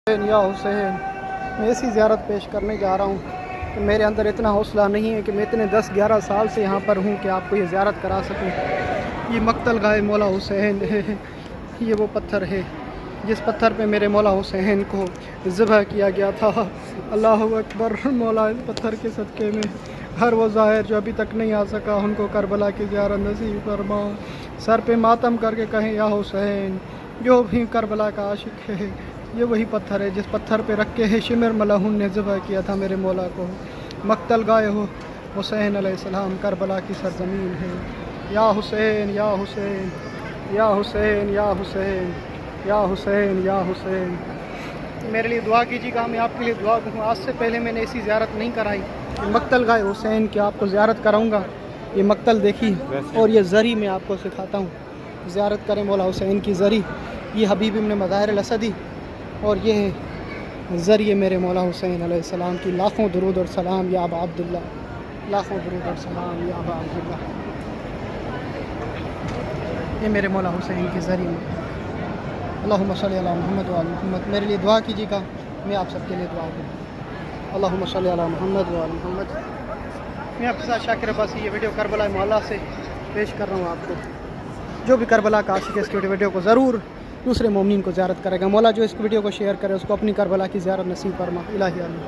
یا حسین، میں ایسی زیارت پیش کرنے جا رہا ہوں کہ میرے اندر اتنا حوصلہ نہیں ہے کہ میں اتنے 10-11 سال سے یہاں پر ہوں کہ آپ کو یہ زیارت کرا سکوں۔ یہ مقتل گاہ مولا حسین ہے، یہ وہ پتھر ہے جس پتھر پہ میرے مولا حسین کو ذبح کیا گیا تھا۔ اللہ اکبر۔ مولا اس پتھر کے صدقے میں ہر وہ ظاہر جو ابھی تک نہیں آ سکا ان کو کربلا کی زیارت نصیب فرما۔ سر پہ ماتم کر کے کہیں یا حسین، جو بھی کربلا کا عاشق ہے یہ وہی پتھر ہے جس پتھر پہ رکھ کے شمر ملعون نے ذبح کیا تھا میرے مولا کو۔ مقتل گاہ حسین علیہ السلام کربلا کی سرزمین ہے۔ یا حسین یا حسین یا حسین یا حسین یا حسین یا حسین، میرے لیے دعا کیجیے گا، میں آپ کے لیے دعا کروں۔ آج سے پہلے میں نے ایسی زیارت نہیں کرائی۔ مقتل گاہ حسین کی آپ کو زیارت کراؤں گا۔ یہ مقتل دیکھی اور یہ زری میں آپ کو سکھاتا ہوں۔ زیارت کریں مولا حسین کی زری، یہ حبیب ابن مظاہر الاسدی، اور یہ ہے ذریعے میرے مولا حسین علیہ السلام کی۔ لاکھوں درود اور سلام یا ابا عبداللہ، لاکھوں درود اور سلام یا ابا عبداللہ۔ یہ میرے مولا حسین کی ذریعے میں۔ اللہم صلی علی محمد و علی محمد، میرے لیے دعا کیجیے گا، میں آپ سب کے لیے دعا کروں۔ اللہم صلی علی محمد و علی محمد۔ میں آپ کے ساتھ شاکر عباسی، یہ ویڈیو کربلا معلیٰ سے پیش کر رہا ہوں آپ کو۔ جو بھی کربلا کا عاشق ہے اس کی ویڈیو کو ضرور دوسرے مومنین کو زیارت کرے گا۔ مولا جو اس ویڈیو کو شیئر کرے اس کو اپنی کربلا کی زیارت نصیب فرما۔ الہی آمین۔